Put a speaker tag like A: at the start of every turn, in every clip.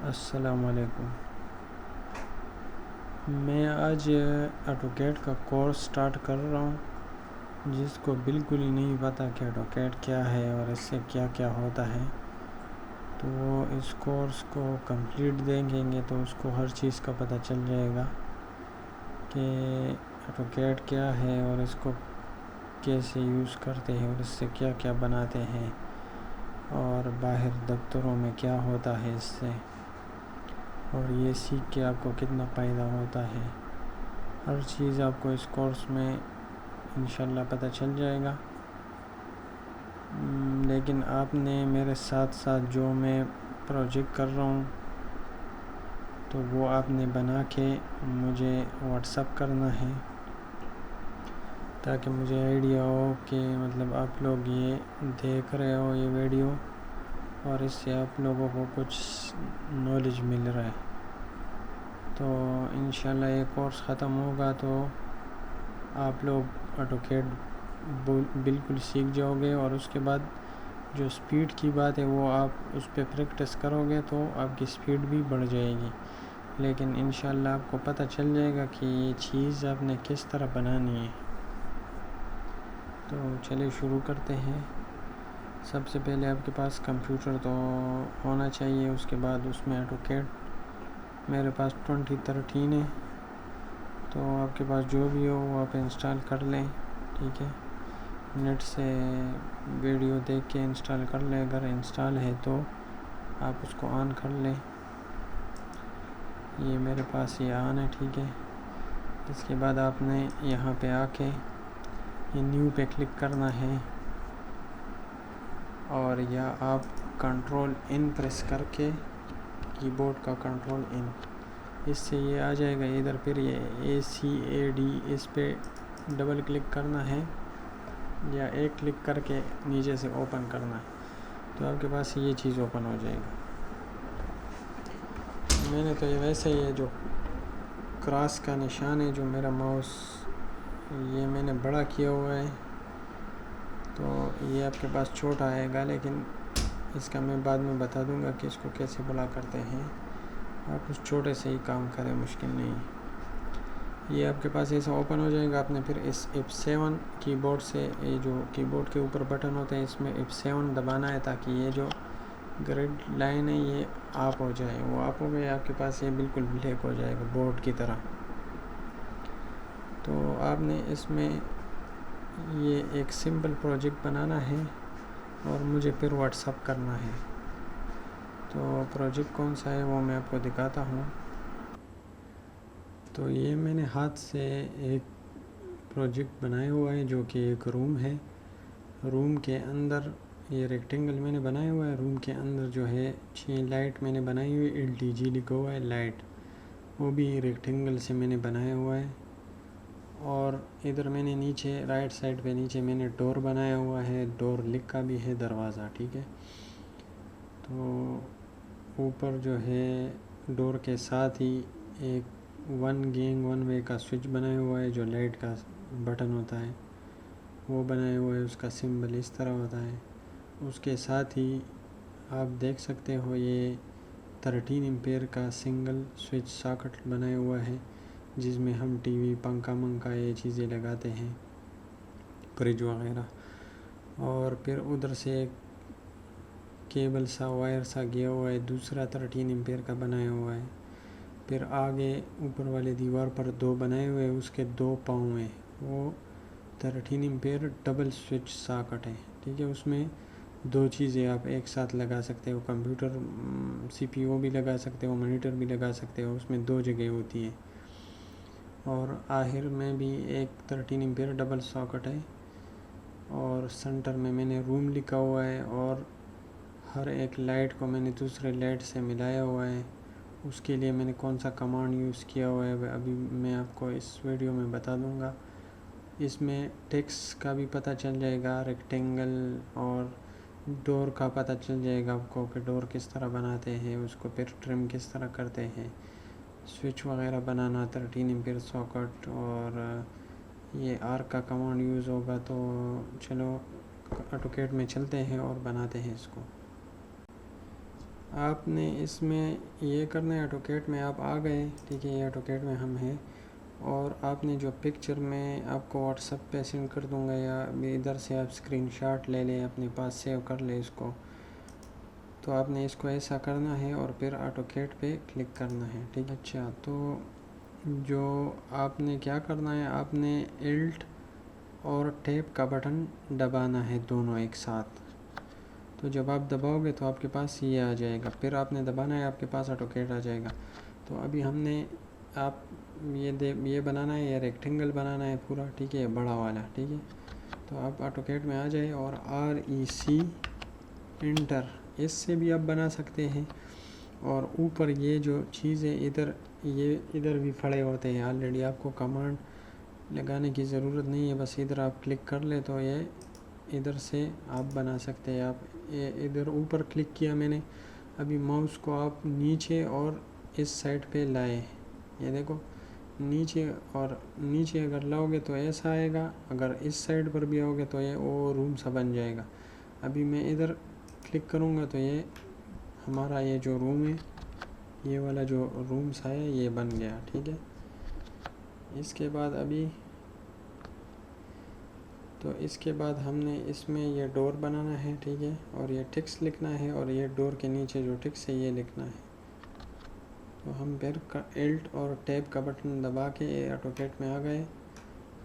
A: अस्सलामुअलैकुम। मैं आज ऑटोकैड का कोर्स स्टार्ट कर रहा हूँ, जिसको बिल्कुल ही नहीं पता कि ऑटोकैड क्या है और इससे क्या क्या होता है। तो वो इस कोर्स को कंप्लीट देखेंगे तो उसको हर चीज़ का पता चल जाएगा कि ऑटोकैड क्या है और इसको कैसे यूज़ करते हैं और इससे क्या क्या बनाते हैं और बाहर दफ्तरों में क्या होता है इससे, और ये सीख के आपको कितना फ़ायदा होता है। हर चीज़ आपको इस कोर्स में इंशाल्लाह पता चल जाएगा। लेकिन आपने मेरे साथ साथ जो मैं प्रोजेक्ट कर रहा हूँ तो वो आपने बना के मुझे व्हाट्सअप करना है, ताकि मुझे आइडिया हो कि मतलब आप लोग ये देख रहे हो ये वीडियो और इससे आप लोगों को कुछ नॉलेज मिल रहा है। तो इंशाल्लाह ये कोर्स ख़त्म होगा तो आप लोग ऑटोकैड बिल्कुल सीख जाओगे, और उसके बाद जो स्पीड की बात है वो आप उस पर प्रैक्टिस करोगे तो आपकी स्पीड भी बढ़ जाएगी। लेकिन इंशाल्लाह आपको पता चल जाएगा कि ये चीज़ आपने किस तरह बनानी है। तो चलिए शुरू करते हैं। सबसे पहले आपके पास कंप्यूटर तो होना चाहिए, उसके बाद उसमें ऑटोकैड मेरे पास 2013 है, तो आपके पास जो भी हो वो आप इंस्टॉल कर लें। ठीक है, नेट से वीडियो देख के इंस्टॉल कर लें। अगर इंस्टॉल है तो आप उसको ऑन कर लें। ये मेरे पास ये ऑन है। ठीक है, इसके बाद आपने यहाँ पे आके ये न्यू पे क्लिक करना है, और या आप कंट्रोल इन प्रेस करके कीबोर्ड का कंट्रोल इन, इससे ये आ जाएगा इधर। फिर ये ACAD इस पे डबल क्लिक करना है या एक क्लिक करके नीचे से ओपन करना है, तो आपके पास ये चीज़ ओपन हो जाएगी। मैंने तो ये वैसे ही है, जो क्रॉस का निशान है जो मेरा माउस, ये मैंने बड़ा किया हुआ है, तो ये आपके पास छोटा आएगा, लेकिन इसका मैं बाद में बता दूंगा कि इसको कैसे बड़ा करते हैं। आप उस छोटे से ही काम करें, मुश्किल नहीं। ये आपके पास ऐसा ओपन हो जाएगा। आपने फिर इस F7 कीबोर्ड से, ये जो कीबोर्ड के ऊपर बटन होते हैं इसमें F7 दबाना है, ताकि ये जो ग्रिड लाइन है ये ऑफ हो जाए। वो ऑफ हो गए, आपके पास ये बिल्कुल ब्लैक हो जाएगा बोर्ड की तरह। तो आपने इसमें ये एक सिंपल प्रोजेक्ट बनाना है और मुझे फिर व्हाट्सअप करना है। तो प्रोजेक्ट कौन सा है वो मैं आपको दिखाता हूँ। तो ये मैंने हाथ से एक प्रोजेक्ट बनाया हुआ है, जो कि एक रूम है। रूम के अंदर ये रेक्टेंगल मैंने बनाया हुआ है। रूम के अंदर जो है 6 लाइट मैंने बनाई हुई, LTG लिखा हुआ है लाइट, वो भी रेक्टेंगल से मैंने बनाया हुआ है। और इधर मैंने नीचे राइट साइड पे नीचे मैंने डोर बनाया हुआ है, डोर लिखा भी है दरवाज़ा। ठीक है, तो ऊपर जो है डोर के साथ ही एक 1 गेन 1 वे का स्विच बनाया हुआ है, जो लाइट का बटन होता है वो बनाया हुआ है, उसका सिंबल इस तरह होता है। उसके साथ ही आप देख सकते हो ये 13 एम्पेयर का सिंगल स्विच सॉकेट बनाया हुआ है, जिसमें हम टीवी, पंखा मंखा ये चीज़ें लगाते हैं, फ्रिज वगैरह। और फिर उधर से एक केबल सा वायर सा गया हुआ है, दूसरा 13 एम्पेयर का बनाया हुआ है। फिर आगे ऊपर वाले दीवार पर 2 बनाए हुए, उसके 2 पाँव हैं, वो 13 एम्पेयर डबल स्विच सॉकेट है। ठीक है, उसमें 2 चीज़ें आप एक साथ लगा सकते हो, कंप्यूटर CPU भी लगा सकते हो, मॉनिटर भी लगा सकते हो, उसमें 2 जगह होती है। और आखिर में भी एक 13 एम्पेयर डबल सॉकेट है, और सेंटर में मैंने रूम लिखा हुआ है, और हर एक लाइट को मैंने दूसरे लाइट से मिलाया हुआ है। उसके लिए मैंने कौन सा कमांड यूज़ किया हुआ है अभी मैं आपको इस वीडियो में बता दूंगा। इसमें टेक्स्ट का भी पता चल जाएगा, रेक्टेंगल और डोर का पता चल जाएगा आपको कि डोर किस तरह बनाते हैं, उसको फिर ट्रिम किस तरह करते हैं, स्विच वगैरह बनाना, 13 एम्पेयर सॉकेट, और ये आर्क का कमांड यूज़ होगा। तो चलो ऑटोकैड में चलते हैं और बनाते हैं इसको। आपने इसमें ये करना है, ऑटोकैड में आप आ गए, ठीक है, ये ऑटोकैड में हम हैं, और आपने जो पिक्चर मैं आपको व्हाट्सएप पे सेंड कर दूंगा या इधर से आप स्क्रीनशॉट ले लें, अपने पास सेव कर ले इसको। तो आपने इसको ऐसा करना है और फिर ऑटोकैड पे क्लिक करना है, ठीक है। अच्छा, तो जो आपने क्या करना है, आपने एल्ट और टैब का बटन दबाना है दोनों एक साथ। तो जब आप दबाओगे तो आपके पास ये आ जाएगा, फिर आपने दबाना है, आपके पास ऑटोकैड आ जाएगा। तो अभी हमने आप ये बनाना है, ये रेक्टेंगल बनाना है पूरा, ठीक है, बड़ा वाला, ठीक है। तो आप ऑटोकैड में आ जाए और REC एंटर, इससे भी आप बना सकते हैं। और ऊपर ये जो चीज़ है इधर, ये इधर भी पड़े होते हैं ऑलरेडी, आपको कमांड लगाने की ज़रूरत नहीं है, बस इधर आप क्लिक कर ले तो ये इधर से आप बना सकते हैं। आप ये इधर ऊपर क्लिक किया मैंने, अभी माउस को आप नीचे और इस साइड पे लाए, ये देखो नीचे, और नीचे अगर लाओगे तो ऐसा आएगा, अगर इस साइड पर भी आओगे तो ये वो रूम सा बन जाएगा। अभी मैं इधर क्लिक करूँगा तो ये हमारा ये जो रूम है, ये वाला जो रूम सा है ये बन गया, ठीक है। इसके बाद अभी तो इसके बाद हमने इसमें ये डोर बनाना है, ठीक है, और ये टेक्स्ट लिखना है, और ये डोर के नीचे जो टेक्स्ट है ये लिखना है। तो हम फिर एल्ट और टैब का बटन दबा के ऑटोकैड में आ गए।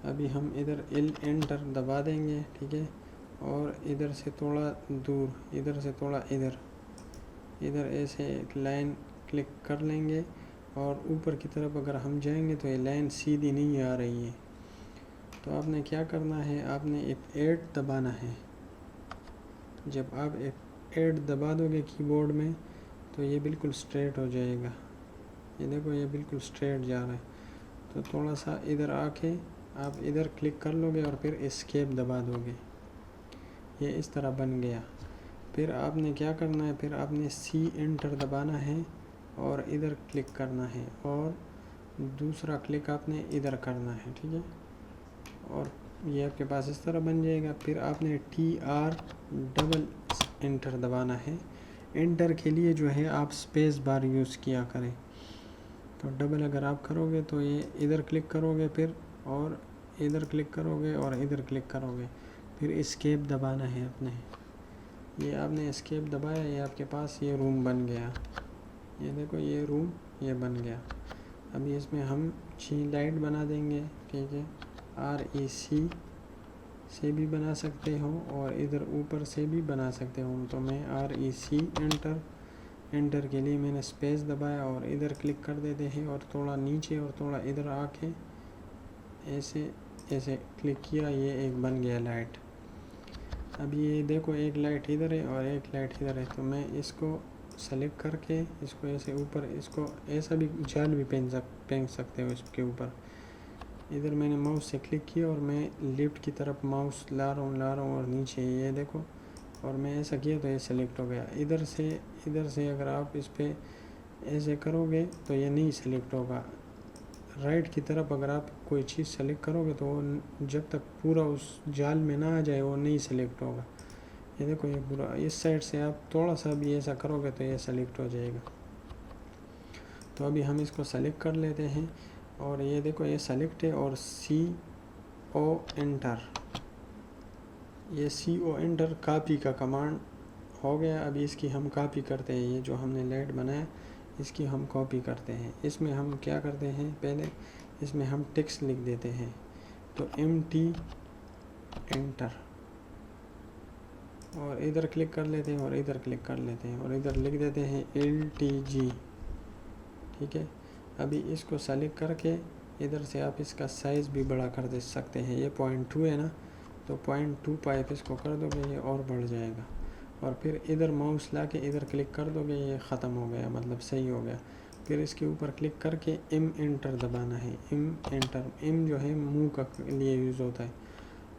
A: अभी हम इधर एंटर दबा देंगे, ठीक है, और इधर से थोड़ा दूर, इधर से थोड़ा इधर ऐसे एक लाइन क्लिक कर लेंगे, और ऊपर की तरफ अगर हम जाएंगे तो ये लाइन सीधी नहीं आ रही है। तो आपने क्या करना है, आपने F8 दबाना है। जब आप F8 दबा दोगे कीबोर्ड में तो ये बिल्कुल स्ट्रेट हो जाएगा, ये देखो ये बिल्कुल स्ट्रेट जा रहा है। तो थोड़ा सा इधर आके आप इधर क्लिक कर लोगे और फिर एस्केप दबा दोगे, ये इस तरह बन गया। फिर आपने क्या करना है, फिर आपने C एंटर दबाना है और इधर क्लिक करना है, और दूसरा क्लिक आपने इधर करना है, ठीक है, और ये आपके पास इस तरह बन जाएगा। फिर आपने TR डबल एंटर दबाना है। एंटर के लिए जो है आप स्पेस बार यूज़ किया करें। तो डबल अगर आप करोगे तो ये इधर क्लिक करोगे फिर, और इधर क्लिक करोगे और इधर क्लिक करोगे, फिर एस्केप दबाना है अपने। ये आपने एस्केप दबाया, ये आपके पास ये रूम बन गया, ये देखो ये रूम ये बन गया। अभी इसमें हम लाइट बना देंगे, ठीक है, REC से भी बना सकते हो और इधर ऊपर से भी बना सकते हो। तो मैं REC एंटर के लिए मैंने स्पेस दबाया और इधर क्लिक कर देते हैं, और थोड़ा नीचे और थोड़ा इधर आके ऐसे ऐसे क्लिक किया, ये एक बन गया लाइट। अभी ये देखो एक लाइट इधर है और एक लाइट इधर है। तो मैं इसको सेलेक्ट करके इसको ऐसे ऊपर, इसको ऐसा भी जाल भी पहन सकते हो इसके ऊपर। इधर मैंने माउस से क्लिक किया और मैं लेफ्ट की तरफ माउस ला रहा हूँ और नीचे ये देखो, और मैं ऐसा किया तो ये सेलेक्ट हो गया। इधर से अगर आप इस पर ऐसे करोगे तो ये नहीं सेलेक्ट होगा। राइट की तरफ अगर आप कोई चीज़ सेलेक्ट करोगे तो वो जब तक पूरा उस जाल में ना आ जाए वो नहीं सेलेक्ट होगा। ये देखो ये पूरा, इस साइड से आप थोड़ा सा भी ऐसा करोगे तो ये सेलेक्ट हो जाएगा। तो अभी हम इसको सेलेक्ट कर लेते हैं, और ये देखो ये सेलेक्ट है, और CO एंटर, ये CO एंटर कॉपी का कमांड हो गया। अभी इसकी हम कॉपी करते हैं, ये जो हमने लाइट बनाया इसकी हम कॉपी करते हैं। इसमें हम क्या करते हैं, पहले इसमें हम टेक्स्ट लिख देते हैं। तो MT एंटर, और इधर क्लिक कर लेते हैं और इधर क्लिक कर लेते हैं, और इधर लिख देते हैं LTG, ठीक है। अभी इसको सेलेक्ट करके इधर से आप इसका साइज़ भी बड़ा कर दे सकते हैं। ये 0.2 है ना, तो 0.25 इसको कर दोगे ये और बढ़ जाएगा, और फिर इधर माउस ला के इधर क्लिक कर दोगे, ये ख़त्म हो गया, मतलब सही हो गया। फिर इसके ऊपर क्लिक करके M एंटर दबाना है। M एंटर, M जो है मुँह का लिए यूज़ होता है।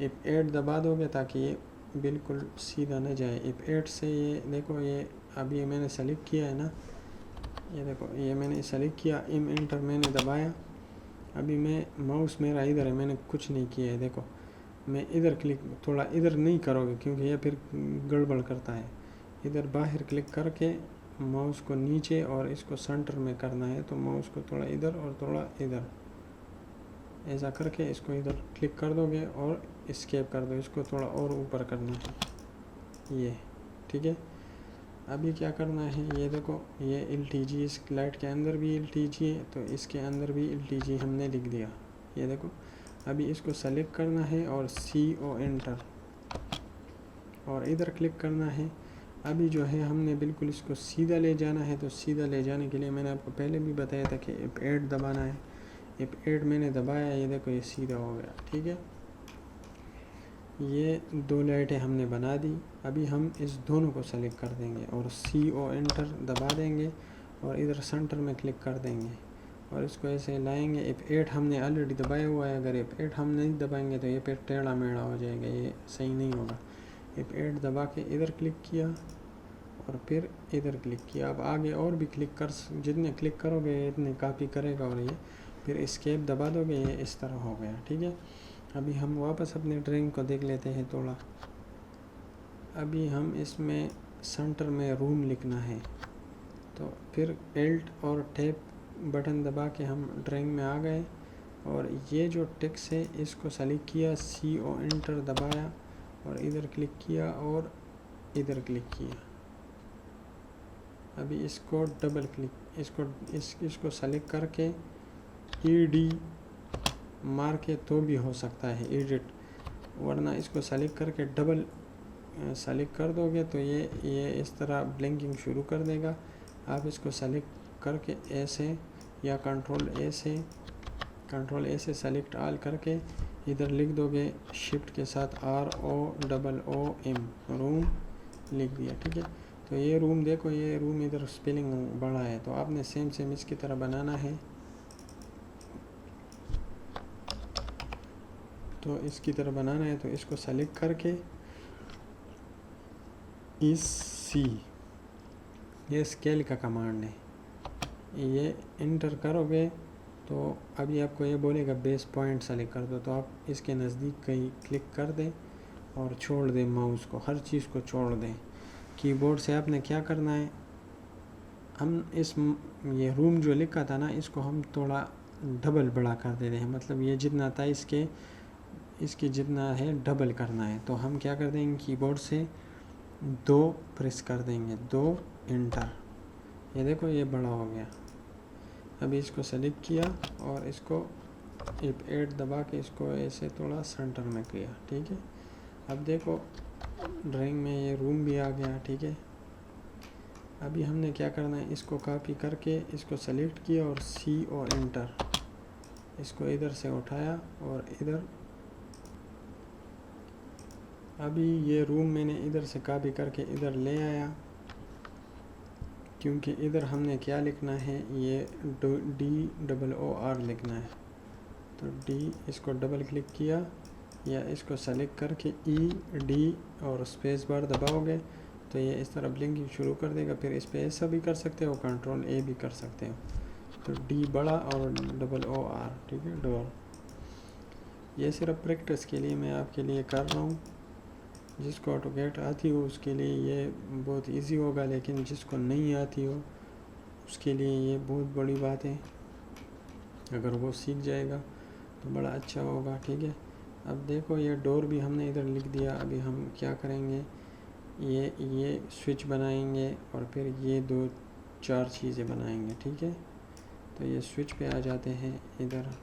A: F8 दबा दोगे ताकि ये बिल्कुल सीधा न जाए। F8 से ये देखो, ये अभी मैंने सेलेक्ट किया है ना, ये देखो ये मैंने सेलेक्ट किया, M एंटर मैंने दबाया। अभी मैं माउस मेरा इधर है, मैंने कुछ नहीं किया है। देखो मैं इधर क्लिक, थोड़ा इधर नहीं करोगे क्योंकि ये फिर गड़बड़ करता है। इधर बाहर क्लिक करके माउस को नीचे और इसको सेंटर में करना है, तो माउस को थोड़ा इधर और थोड़ा इधर ऐसा करके इसको इधर क्लिक कर दोगे और एस्केप कर दो। इसको थोड़ा और ऊपर करना है ये, ठीक है। अभी क्या करना है, ये देखो ये LTG इस लाइट के अंदर भी LTG है, तो इसके अंदर भी LTG हमने लिख दिया, ये देखो। अभी इसको सेलेक्ट करना है और CO एंटर और इधर क्लिक करना है। अभी जो है हमने बिल्कुल इसको सीधा ले जाना है, तो सीधा ले जाने के लिए मैंने आपको पहले भी बताया था कि F8 दबाना है। F8 मैंने दबाया, ये देखो ये सीधा हो गया, ठीक है। ये 2 लाइटें हमने बना दी। अभी हम इस दोनों को सेलेक्ट कर देंगे और CO एंटर दबा देंगे और इधर सेंटर में क्लिक कर देंगे और इसको ऐसे लाएंगे। F8 हमने ऑलरेडी दबाया हुआ है, अगर F8 हम नहीं दबाएंगे तो ये फिर टेढ़ा मेढ़ा हो जाएगा, ये सही नहीं होगा। F8 दबा के इधर क्लिक किया और फिर इधर क्लिक किया। अब आगे और भी क्लिक कर, जितने क्लिक करोगे इतने कॉपी करेगा और ये फिर एस्केप दबा दोगे, ये इस तरह हो गया, ठीक है। अभी हम वापस अपने ड्राइंग को देख लेते हैं थोड़ा। अभी हम इसमें सेंटर में रूम लिखना है, तो फिर Alt और टैब बटन दबा के हम ड्राइंग में आ गए और ये जो टेक्स्ट है इसको सेलेक्ट किया, CO एंटर दबाया और इधर क्लिक किया और इधर क्लिक किया। अभी इसको डबल क्लिक, इसको सेलेक्ट करके ED मार के तो भी हो सकता है एडिट, वरना इसको सेलेक्ट करके डबल सेलेक्ट कर दोगे तो ये इस तरह ब्लिंकिंग शुरू कर देगा। आप इसको सेलेक्ट करके ऐसे या कंट्रोल ए से सेलेक्ट ऑल करके इधर लिख दोगे शिफ्ट के साथ ROOM रूम लिख दिया, ठीक है। तो ये रूम देखो, ये रूम इधर स्पेलिंग बड़ा है, तो आपने सेम इसकी तरह बनाना है। तो इसकी तरह बनाना है तो इसको सेलेक्ट करके C ये स्केल का कमांड है, ये इंटर करोगे तो अभी आपको ये बोलेगा बेस पॉइंट सेलेक्ट कर दो, तो आप इसके नज़दीक कहीं क्लिक कर दें और छोड़ दें माउस को, हर चीज़ को छोड़ दें। कीबोर्ड से आपने क्या करना है, हम ये रूम जो लिखा था ना, इसको हम थोड़ा डबल बड़ा कर देते हैं, मतलब ये जितना था इसके जितना है डबल करना है। तो हम क्या कर देंगे, कीबोर्ड से 2 प्रेस कर देंगे, 2 एंटर, ये देखो ये बड़ा हो गया। अभी इसको सेलेक्ट किया और इसको F8 दबा के इसको ऐसे थोड़ा सेंटर में किया, ठीक है। अब देखो ड्राइंग में ये रूम भी आ गया, ठीक है। अभी हमने क्या करना है, इसको कॉपी करके इसको सेलेक्ट किया और CO एंटर, इसको इधर से उठाया और इधर। अभी ये रूम मैंने इधर से कॉपी करके इधर ले आया, क्योंकि इधर हमने क्या लिखना है, ये DOOR लिखना है। तो D, इसको डबल क्लिक किया या इसको सेलेक्ट करके ED और स्पेस बार दबाओगे तो ये इस तरह ब्लिंकिंग शुरू कर देगा। फिर इस पर ऐसा भी कर सकते हो, कंट्रोल A भी कर सकते हो। तो D बड़ा और OOR, ठीक है, डोर। ये सिर्फ प्रैक्टिस के लिए मैं आपके लिए कर रहा हूँ। जिसको ऑटोकैड आती हो उसके लिए ये बहुत इजी होगा, लेकिन जिसको नहीं आती हो उसके लिए ये बहुत बड़ी बात है। अगर वो सीख जाएगा तो बड़ा अच्छा होगा, ठीक है। अब देखो ये डोर भी हमने इधर लिख दिया। अभी हम क्या करेंगे, ये स्विच बनाएंगे और फिर ये 2-4 चीज़ें बनाएंगे, ठीक है। तो ये स्विच पे आ जाते हैं इधर।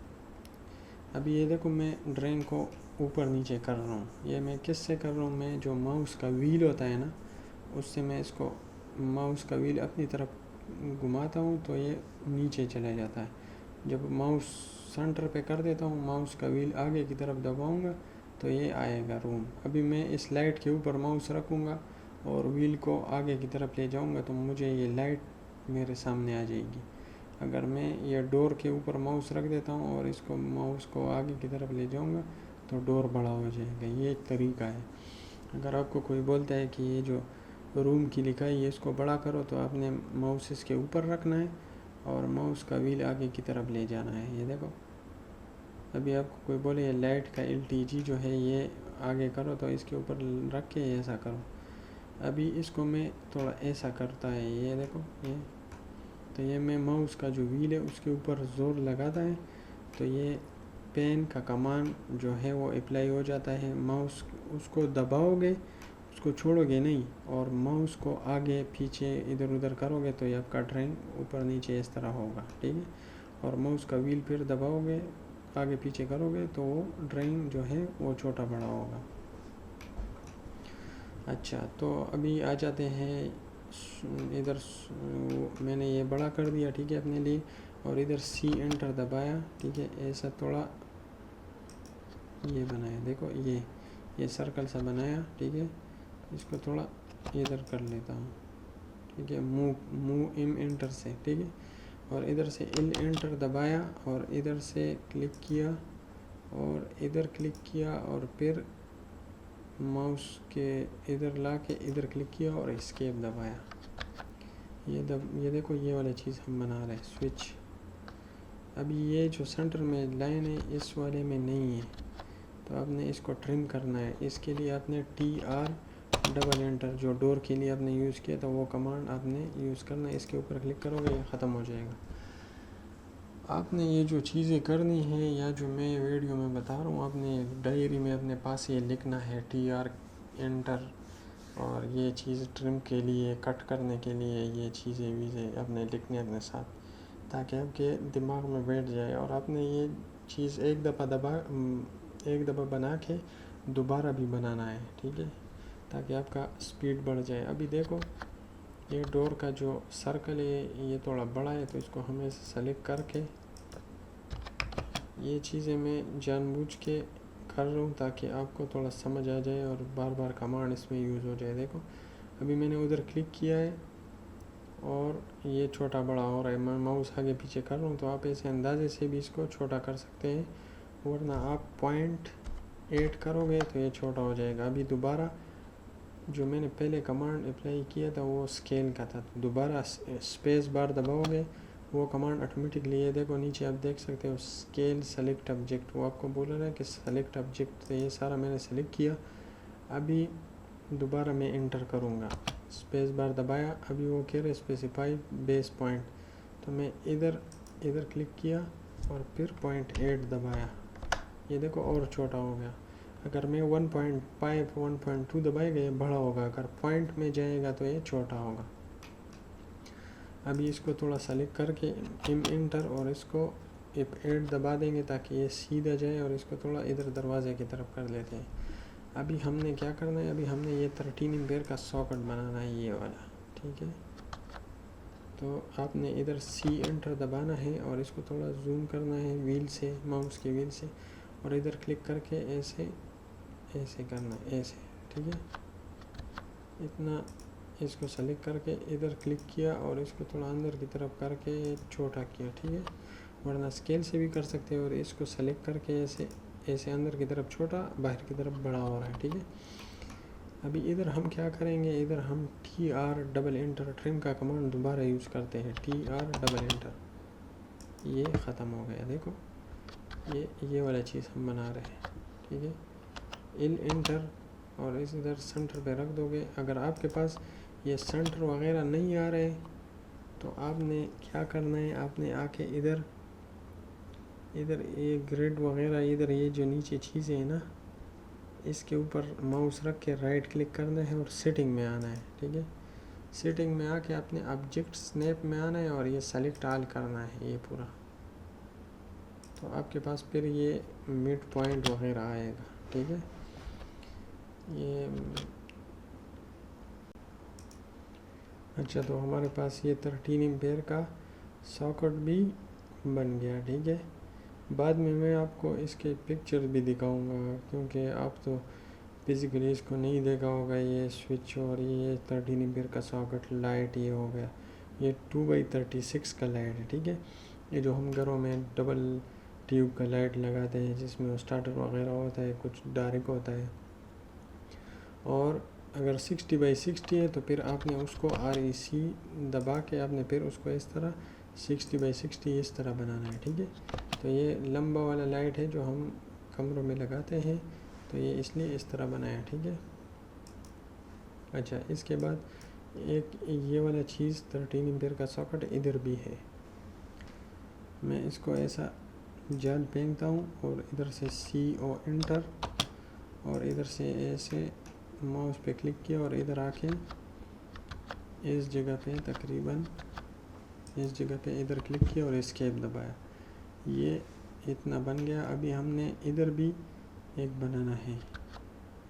A: अभी ये देखो मैं ड्राइंग को ऊपर नीचे कर रहा हूँ। ये मैं किससे कर रहा हूँ, मैं जो माउस का व्हील होता है ना, उससे मैं इसको माउस का व्हील अपनी तरफ घुमाता हूँ तो ये नीचे चला जाता है। जब माउस सेंटर पे कर देता हूँ, माउस का व्हील आगे की तरफ दबाऊँगा तो ये आएगा रूम। अभी मैं इस लाइट के ऊपर माउस रखूँगा और व्हील को आगे की तरफ ले जाऊँगा तो मुझे ये लाइट मेरे सामने आ जाएगी। अगर मैं ये डोर के ऊपर माउस रख देता हूँ और इसको माउस को आगे की तरफ ले जाऊँगा तो डोर बड़ा हो जाएगा। ये एक तरीका है। अगर आपको कोई बोलता है कि ये जो रूम की लिखाई है इसको बड़ा करो, तो आपने माउस इसके ऊपर रखना है और माउस का व्हील आगे की तरफ ले जाना है। ये देखो अभी आपको कोई बोले ये लाइट का LTG जो है ये आगे करो, तो इसके ऊपर रख के ऐसा करो। अभी इसको मैं थोड़ा ऐसा करता है, ये देखो ये, तो ये मैं माउस का जो व्हील है उसके ऊपर ज़ोर लगाता है तो ये पेन का कमांड जो है वो अप्लाई हो जाता है। माउस उसको दबाओगे, उसको छोड़ोगे नहीं, और माउस को आगे पीछे इधर उधर करोगे तो ये आपका ड्राइंग ऊपर नीचे इस तरह होगा, ठीक है। और माउस का व्हील फिर दबाओगे, आगे पीछे करोगे तो वो ड्राइंग जो है वो छोटा बड़ा होगा। अच्छा, तो अभी आ जाते हैं इधर, मैंने ये बड़ा कर दिया, ठीक है, अपने लिए, और इधर सी एंटर दबाया, ठीक है। ऐसा थोड़ा ये बनाया, देखो ये सर्कल सा बनाया, ठीक है। इसको थोड़ा इधर कर लेता हूँ, ठीक है, मूव इम एंटर से, ठीक है। और इधर से एल एंटर दबाया और इधर से क्लिक किया और इधर क्लिक किया और फिर माउस के इधर ला के इधर क्लिक किया और एस्केप दबाया। ये देखो ये वाली चीज़ हम बना रहे हैं, स्विच। अभी ये जो सेंटर में लाइन है इस वाले में नहीं है, तो आपने इसको ट्रिम करना है। इसके लिए आपने TR डबल एंटर जो डोर के लिए आपने यूज़ किया था वो कमांड आपने यूज़ करना है। इसके ऊपर क्लिक करोगे ये ख़त्म हो जाएगा। आपने ये जो चीज़ें करनी है या जो मैं वीडियो में बता रहा हूँ, आपने डायरी में अपने पास ये लिखना है TR एंटर, और ये चीज़ ट्रिम के लिए, कट करने के लिए ये चीज़ें अपने लिखने अपने साथ, ताकि आपके दिमाग में बैठ जाए। और आपने ये चीज़ एक दफ़ा बना के दोबारा भी बनाना है, ठीक है, ताकि आपका स्पीड बढ़ जाए। अभी देखो ये डोर का जो सर्कल है ये थोड़ा बड़ा है, तो इसको हमें सेलेक्ट करके, ये चीज़ें मैं जानबूझ के कर रहा हूँ ताकि आपको थोड़ा समझ आ जाए और बार बार कमांड इसमें यूज़ हो जाए। देखो अभी मैंने उधर क्लिक किया है और ये छोटा बड़ा हो रहा है, मैं माउस आगे पीछे कर रहा हूँ, तो आप ऐसे अंदाजे से भी इसको छोटा कर सकते हैं, वरना आप 0.8 करोगे तो ये छोटा हो जाएगा। अभी दोबारा जो मैंने पहले कमांड अप्लाई किया था वो स्केल का था, तो दोबारा स्पेस बार दबाओगे वो कमांड ऑटोमेटिकली, ये देखो नीचे आप देख सकते हो स्केल सेलेक्ट ऑब्जेक्ट, वो आपको बोल रहा है कि सेलेक्ट ऑब्जेक्ट, तो ये सारा मैंने सेलेक्ट किया। अभी दोबारा मैं इंटर करूँगा, स्पेस बार दबाया, अभी वो कह रहे स्पेसिफाई बेस पॉइंट, तो मैं इधर क्लिक किया और फिर 0.8 दबाया, ये देखो और छोटा हो गया। अगर मैं 1.5 1.2 दबाएगा ये बड़ा होगा, अगर पॉइंट में जाएगा तो ये छोटा होगा। अभी इसको थोड़ा सेलेक्ट करके इम इंटर और इसको F8 दबा देंगे ताकि ये सीधा जाए, और इसको थोड़ा इधर दरवाजे की तरफ कर लेते हैं। अभी हमने क्या करना है, अभी हमने ये 13 एम्पेयर का सॉकेट बनाना है, ये वाला, ठीक है। तो आपने इधर C एंटर दबाना है और इसको थोड़ा जूम करना है व्हील से, माउस के व्हील से, और इधर क्लिक करके ऐसे करना है, ऐसे, ठीक है। इतना इसको सेलेक्ट करके इधर क्लिक किया और इसको थोड़ा अंदर की तरफ करके छोटा किया, ठीक है, वरना स्केल से भी कर सकते हैं। और इसको सेलेक्ट करके ऐसे अंदर की तरफ छोटा, बाहर की तरफ बड़ा हो रहा है, ठीक है। अभी इधर हम क्या करेंगे, इधर हम TR डबल एंटर ट्रिम का कमांड दोबारा यूज़ करते हैं, TR डबल एंटर, ये ख़त्म हो गया। देखो ये वाला चीज़ हम बना रहे हैं, ठीक है। L एंटर और इस इधर सेंटर पे रख दोगे। अगर आपके पास ये सेंटर वगैरह नहीं आ रहे तो आपने क्या करना है, आपने आके इधर ये ग्रिड वगैरह, इधर ये जो नीचे चीज़ें हैं ना, इसके ऊपर माउस रख के राइट क्लिक करना है और सेटिंग में आना है, ठीक है। सेटिंग में आके आपने ऑब्जेक्ट स्नैप में आना है और ये सेलेक्ट ऑल करना है ये पूरा, तो आपके पास फिर ये मिड पॉइंट वगैरह आएगा, ठीक है। ये अच्छा, तो हमारे पास ये 13 एम्पेयर का सॉकेट भी बन गया, ठीक है। बाद में मैं आपको इसके पिक्चर भी दिखाऊंगा, क्योंकि आप तो फिज़िकली इसको नहीं देखा होगा। ये स्विच और ये 13 एम्पेयर का सॉकेट, लाइट ये हो गया, ये 2x36 का लाइट है, ठीक है। ये जो हम घरों में डबल ट्यूब का लाइट लगाते हैं जिसमें स्टार्टर वगैरह होता है, कुछ डार्क होता है। और अगर 60x60 है तो फिर आपने उसको REC दबा के आपने फिर उसको इस तरह 60x60 इस तरह बनाना है, ठीक है। तो ये लंबा वाला लाइट है जो हम कमरों में लगाते हैं, तो ये इसलिए इस तरह बनाया, ठीक है। अच्छा, इसके बाद एक ये वाला चीज़ 13 एम्पियर का सॉकेट इधर भी है। मैं इसको ऐसा जाल फेंकता हूँ और इधर से CO एंटर और इधर से ऐसे माउस पे क्लिक किया और इधर आके इस जगह पे तकरीबन इस जगह पे इधर क्लिक किया और एस्केप दबाया। ये इतना बन गया। अभी हमने इधर भी एक बनाना है,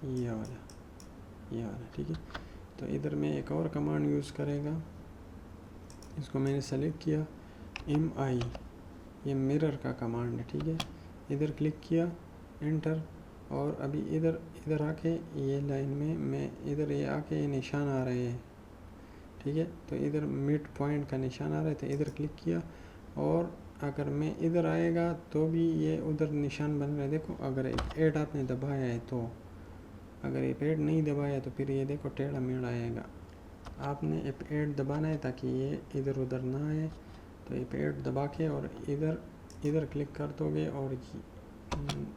A: ये वाला, ठीक है। तो इधर मैं एक और कमांड यूज़ करेगा। इसको मैंने सेलेक्ट किया, MI, ये मिरर का कमांड है, ठीक है। इधर क्लिक किया, एंटर, और अभी इधर आके ये लाइन में मैं इधर ये आके ये निशान आ रहे हैं, ठीक है। तो इधर मिड पॉइंट का निशान आ रहा है, तो इधर क्लिक किया और अगर मैं इधर आएगा तो भी ये उधर निशान बन रहा है। देखो, अगर F8 आपने दबाया है तो, अगर F8 नहीं दबाया तो फिर ये देखो टेढ़ा मेढ़ा आएगा। आपने F8 दबाना है ताकि ये इधर उधर ना आए। तो F8 दबा के और इधर क्लिक कर दोगे और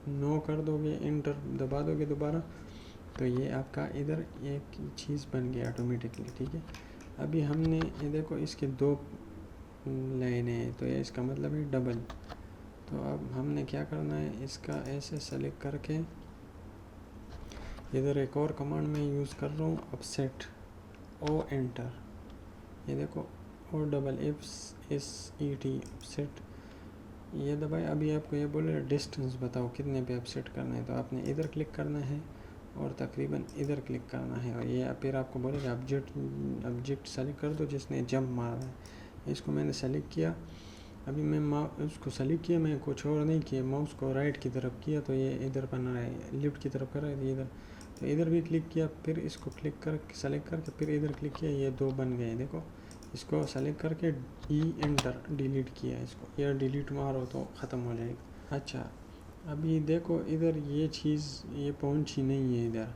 A: नो कर दोगे, एंटर दबा दोगे दोबारा, तो ये आपका इधर एक चीज़ बन गया ऑटोमेटिकली, ठीक है। अभी हमने ये देखो इसके 2 लाइनें हैं, तो ये इसका मतलब है डबल। तो अब हमने क्या करना है, इसका ऐसे सेलेक्ट करके इधर एक और कमांड में यूज़ कर रहा हूँ, अपसेट, O एंटर, ये देखो OFFSET अपसेट, ये दबाए। अभी आपको ये बोले डिस्टेंस बताओ कितने पे अपसेट करना है, तो आपने इधर क्लिक करना है और तकरीबन इधर क्लिक करना है और ये फिर आपको बोलेगा ऑब्जेक्ट सेलेक्ट कर दो जिसने जंप मारा है। इसको मैंने सेलेक्ट किया। अभी मैं उसको सेलेक्ट किया, मैं कुछ और नहीं किया, माउस को राइट की तरफ किया तो ये इधर बना है, लेफ्ट की तरफ कर रहा है इधर, तो इधर भी क्लिक किया, फिर इसको क्लिक कर सेलेक्ट करके फिर इधर क्लिक किया, ये 2 बन गए। देखो, इसको सेलेक्ट करके E एंटर डिलीट किया, इसको ये डिलीट मारो तो ख़त्म हो जाएगा। अच्छा, अभी देखो इधर ये चीज़ ये पहुंची नहीं है इधर,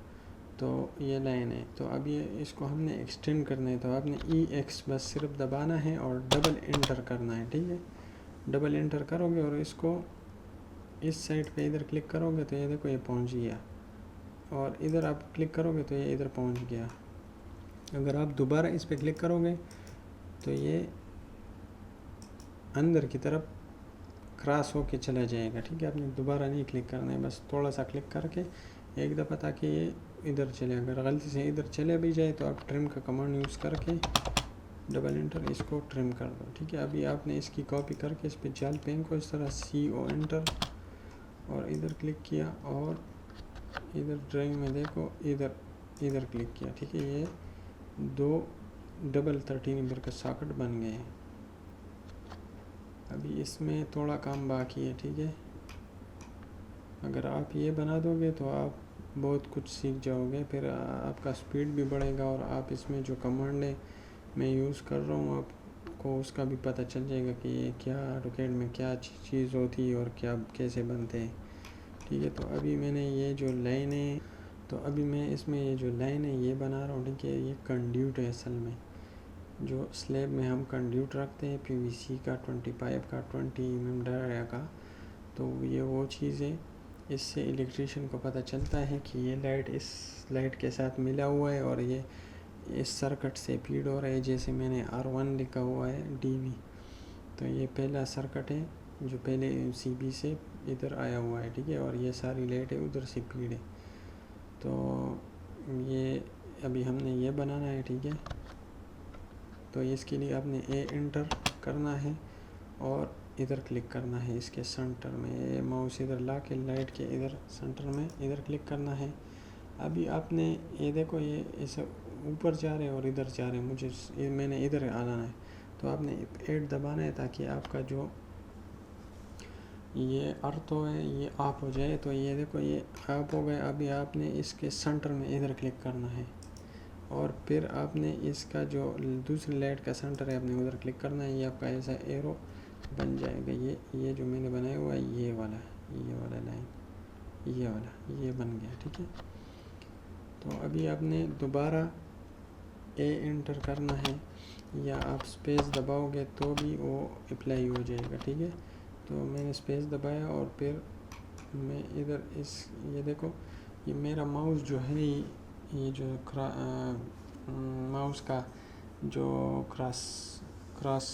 A: तो ये लाइन है। तो अब ये इसको हमने एक्सटेंड करना है, तो आपने EX बस सिर्फ दबाना है और डबल एंटर करना है, ठीक है। डबल एंटर करोगे और इसको इस साइड पे इधर क्लिक करोगे तो ये देखो ये पहुंच गया, और इधर आप क्लिक करोगे तो ये इधर पहुंच गया। अगर आप दोबारा इस पे क्लिक करोगे तो ये अंदर की तरफ क्रॉस होके चला जाएगा, ठीक है। आपने दोबारा नहीं क्लिक करना है, बस थोड़ा सा क्लिक करके एक दफ़ा, ताकि ये इधर चले। अगर गलती से इधर चले भी जाए तो आप ट्रिम का कमांड यूज़ करके डबल एंटर इसको ट्रिम कर दो, ठीक है। अभी आपने इसकी कॉपी करके इस पर जाल पेन को इस तरह CO एंटर और इधर क्लिक किया और इधर ड्राइंग में देखो इधर क्लिक किया, ठीक है। ये 2 डबल 13 एम्पियर का सॉकेट बन गए हैं। अभी इसमें थोड़ा काम बाकी है, ठीक है। अगर आप ये बना दोगे तो आप बहुत कुछ सीख जाओगे, फिर आपका स्पीड भी बढ़ेगा और आप इसमें जो कमांड है मैं यूज़ कर रहा हूँ आपको उसका भी पता चल जाएगा कि ये क्या AutoCAD में क्या चीज़ होती है और क्या कैसे बनते हैं, ठीक है। तो अभी मैंने ये जो लाइन है, तो अभी मैं इसमें ये जो लाइन है ये बना रहा हूँ, ठीक है। ये कंड्यूट है असल में, जो स्लैब में हम कंड्यूट रखते हैं PVC का 25 का 20 mm डाया का, तो ये वो चीज़ है। इससे इलेक्ट्रीशियन को पता चलता है कि ये लाइट इस लाइट के साथ मिला हुआ है और ये इस सर्किट से फीड हो रहा है। जैसे मैंने R1 लिखा हुआ है DV, तो ये पहला सर्किट है जो पहले CB से इधर आया हुआ है, ठीक है। और ये सारी लाइट है उधर से फीड है। तो ये अभी हमने ये बनाना है, ठीक है। तो इसके लिए आपने A एंटर करना है और इधर क्लिक करना है इसके सेंटर में, ये माउस इधर ला के लाइट के इधर सेंटर में इधर क्लिक करना है। अभी आपने ये देखो ये इसे ऊपर जा रहे हैं और इधर जा रहे हैं, मुझे मैंने इधर आना है, तो आपने 8 दबाना है ताकि आपका जो ये अर्थो है ये ऑफ हो जाए। तो ये देखो ये ऑफ हो गया। अभी आपने इसके सेंटर में इधर क्लिक करना है और फिर आपने इसका जो दूसरी लाइट का सेंटर है आपने उधर क्लिक करना है। ये आपका ऐसा एरो बन जाएगा। ये जो मैंने बनाया हुआ है ये वाला लाइन, ये बन गया, ठीक है। तो अभी आपने दोबारा A एंटर करना है या आप स्पेस दबाओगे तो भी वो अप्लाई हो जाएगा, ठीक है। तो मैंने स्पेस दबाया और फिर मैं इधर ये देखो ये मेरा माउस जो है ये जो माउस का जो क्रॉस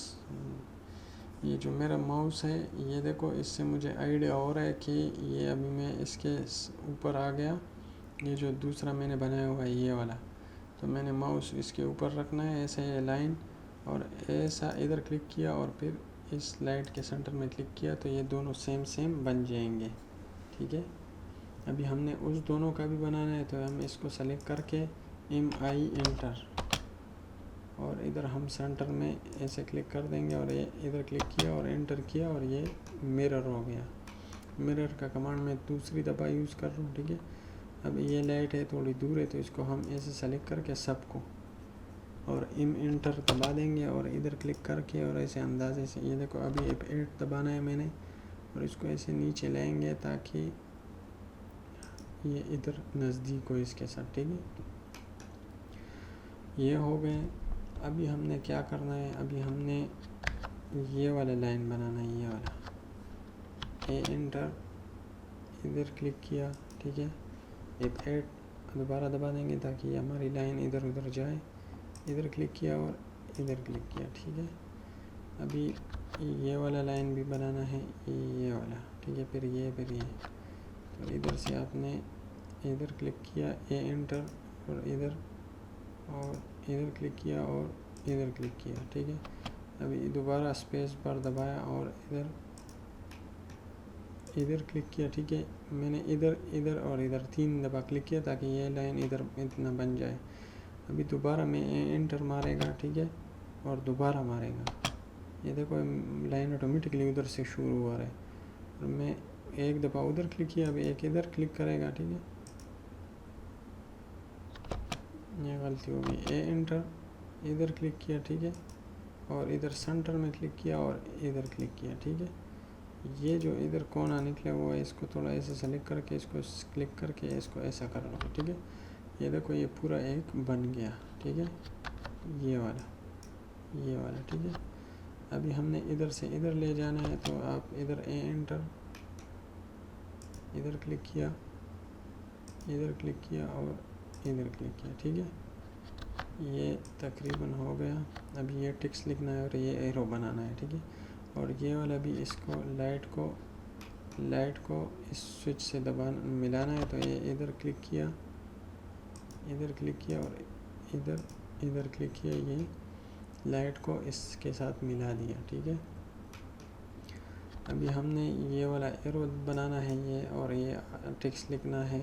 A: ये जो मेरा माउस है, ये देखो, इससे मुझे आइडिया हो रहा है कि ये अभी मैं इसके ऊपर आ गया। ये जो दूसरा मैंने बनाया हुआ है ये वाला, तो मैंने माउस इसके ऊपर रखना है, ऐसे ये लाइन, और ऐसा इधर क्लिक किया और फिर इस लाइट के सेंटर में क्लिक किया, तो ये दोनों सेम सेम बन जाएंगे। ठीक है, अभी हमने उस दोनों का भी बनाना है, तो हम इसको सेलेक्ट करके MI एंटर, और इधर हम सेंटर में ऐसे क्लिक कर देंगे, और ये इधर क्लिक किया और एंटर किया, और ये मिरर हो गया। मिरर का कमांड मैं दूसरी दफ़ा यूज़ कर रहा हूँ। ठीक है, अब ये लाइट है थोड़ी दूर है, तो इसको हम ऐसे सेलेक्ट करके सबको और एंटर दबा देंगे, और इधर क्लिक करके और ऐसे अंदाजे से, ये देखो अभी F8 दबाना है मैंने, और इसको ऐसे नीचे लाएंगे ताकि ये इधर नज़दीक हो इसके साथ। ठीक है, ये हो गए। अभी हमने क्या करना है, अभी हमने ये वाला लाइन बनाना है, ये वाला एंटर, इधर क्लिक किया। ठीक है, F8 दोबारा दबा देंगे ताकि हमारी लाइन इधर उधर जाए, इधर क्लिक किया और इधर क्लिक किया। ठीक है, अभी ये वाला लाइन भी बनाना है, ये वाला। ठीक है, फिर ये तो इधर से आपने इधर क्लिक किया, एंटर, और इधर क्लिक किया और इधर क्लिक किया। ठीक है, अभी दोबारा स्पेस बार दबाया और इधर क्लिक किया। ठीक है, मैंने इधर और इधर 3 दफ़ा क्लिक किया ताकि ये लाइन इधर इतना बन जाए। अभी दोबारा मैं एंटर मारेगा। ठीक है, और दोबारा मारेगा, ये देखो लाइन ऑटोमेटिकली उधर से शुरू हो रहा है, और मैं एक दफ़ा उधर क्लिक किया, अभी एक इधर क्लिक करेगा। ठीक है, ये गलती हो गई, एंटर, इधर क्लिक किया। ठीक है, और इधर सेंटर में क्लिक किया और इधर क्लिक किया। ठीक है, ये जो इधर कोना निकला हुआ है, इसको थोड़ा ऐसे सेलेक्ट करके इसको क्लिक करके इसको ऐसा कर लो। ठीक है, ये देखो ये पूरा एक बन गया। ठीक है, ये वाला। ठीक है, अभी हमने इधर से इधर ले जाना है, तो आप इधर एंटर, इधर क्लिक किया, और इधर क्लिक किया। ठीक है, ये तकरीबन हो गया। अभी ये टिक्स लिखना है और ये एरो बनाना है। ठीक है, और ये वाला भी, इसको लाइट को इस स्विच से मिलाना है, तो ये इधर क्लिक किया, और इधर क्लिक किया, ये लाइट को इसके साथ मिला दिया। ठीक है, अभी हमने ये वाला एरो बनाना है, ये, और ये टेक्स्ट लिखना है,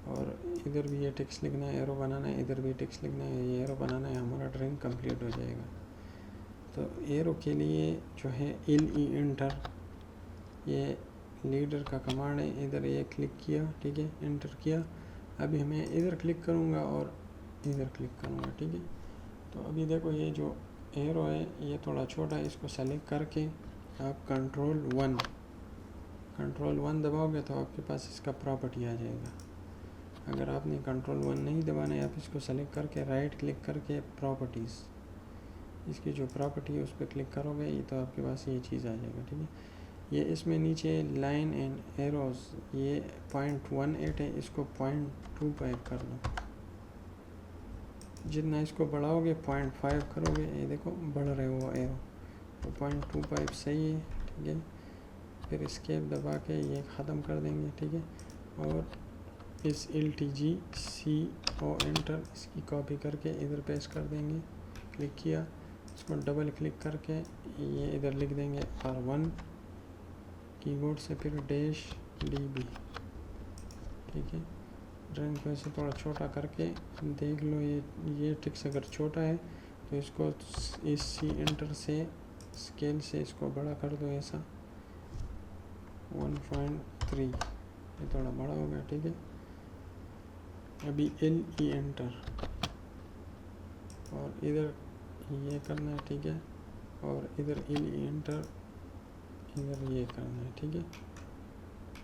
A: और इधर भी ये टेक्स्ट लिखना है, एरो बनाना है, इधर भी टेक्स्ट लिखना है, ये एरो बनाना है, हमारा ड्राइंग कंप्लीट हो जाएगा। तो एरो के लिए जो है LE एंटर, ये लीडर का कमांड है, इधर ये क्लिक किया। ठीक है, एंटर किया, अभी मैं इधर क्लिक करूँगा और इधर क्लिक करूँगा। ठीक है, तो अभी देखो ये जो एरो है ये थोड़ा छोटा है, इसको सेलेक्ट करके आप कंट्रोल वन दबाओगे तो आपके पास इसका प्रॉपर्टी आ जाएगा। अगर आपने कंट्रोल 1 नहीं दबाना है, आप इसको सेलेक्ट करके राइट क्लिक करके प्रॉपर्टीज़, इसकी जो प्रॉपर्टी है उस पर क्लिक करोगे तो आपके पास ये चीज़ आ जाएगा। ठीक है, ये इसमें नीचे लाइन एंड एरोज, ये 0.18 है, इसको 0.25 कर लो। जितना इसको बढ़ाओगे 0.5 करोगे, ये देखो बढ़ रहे हो एरो, तो 0.25 सही है। ठीक है, फिर एस्केप दबा के ये ख़त्म कर देंगे। ठीक है, और इस LTGCO एंटर, इसकी कॉपी करके इधर पेस्ट कर देंगे। क्लिक किया, इसको डबल क्लिक करके ये इधर लिख देंगे R1 कीबोर्ड से, फिर -DB। ठीक है, ड्राइंग को ऐसे थोड़ा छोटा करके देख लो, ये टिक्स अगर छोटा है तो इसको इस C एंटर से स्केल से इसको बड़ा कर दो, ऐसा 1.3, ये थोड़ा बड़ा हो गया। ठीक है, अभी LE एंटर, और इधर ये करना है। ठीक है, और इधर LE एंटर, इधर ये करना है। ठीक है,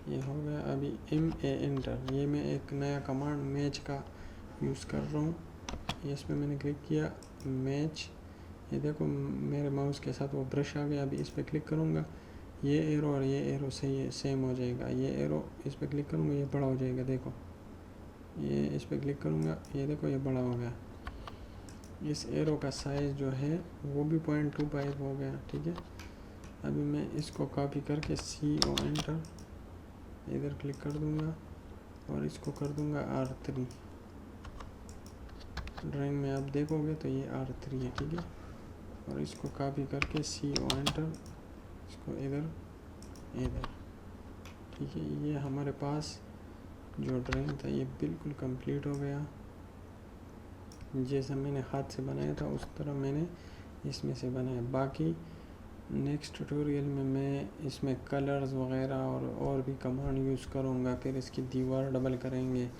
A: ये हो गया। अभी MA एंटर, ये मैं एक नया कमांड मैच का यूज़ कर रहा हूँ, इसमें मैंने क्लिक किया, मैच, ये देखो मेरे माउस के साथ वो ब्रश आ गया। अभी इस पर क्लिक करूँगा, ये एरो और ये एरो सही है, सेम हो जाएगा। ये एरो इस पर क्लिक करूँगा, ये बड़ा हो जाएगा, देखो ये इस पर क्लिक करूँगा, ये देखो ये बड़ा हो गया। इस एरो का साइज़ जो है वो भी 0.25 हो गया, ठीक है। अभी मैं इसको कॉपी करके CO एंटर इधर क्लिक कर दूँगा और इसको कर दूँगा R3। ड्राइंग में आप देखोगे तो ये R3 है, ठीक है। और इसको कॉपी करके CO एंटर, इसको इधर ठीक है। ये हमारे पास जो ड्राइंग था ये बिल्कुल कंप्लीट हो गया। जैसा मैंने हाथ से बनाया था उस तरह मैंने इसमें से बनाया। बाकी नेक्स्ट ट्यूटोरियल में मैं इसमें कलर्स वगैरह और भी कमांड यूज़ करूँगा, फिर इसकी दीवार डबल करेंगे।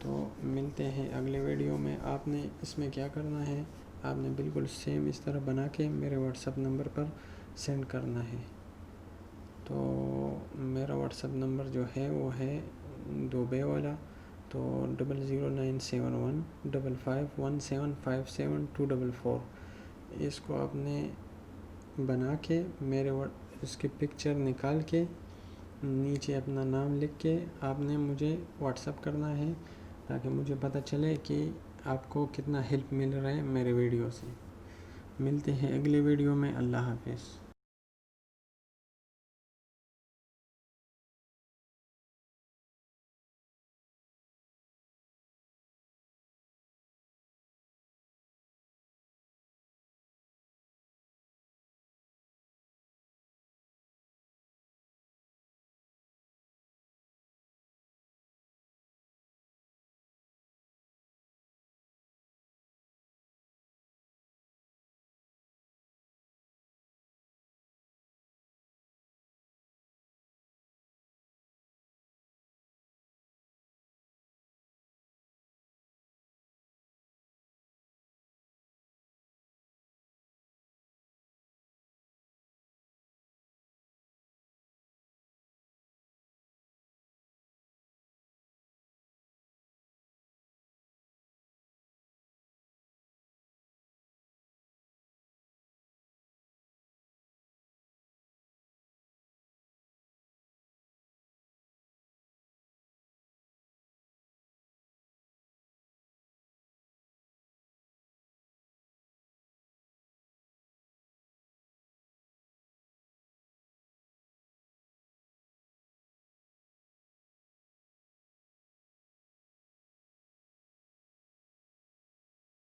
A: तो मिलते हैं अगले वीडियो में। आपने इसमें क्या करना है, आपने बिल्कुल सेम इस तरह बना के मेरे व्हाट्सएप नंबर पर सेंड करना है। तो मेरा व्हाट्सएप नंबर जो है वो है दुबई वाला, तो 00971551757244। इसको आपने बना के मेरे इसकी पिक्चर निकाल के नीचे अपना नाम लिख के आपने मुझे व्हाट्सएप करना है, ताकि मुझे पता चले कि आपको कितना हेल्प मिल रहा है मेरे वीडियो से। मिलते हैं अगले वीडियो में। अल्लाह हाफिज़।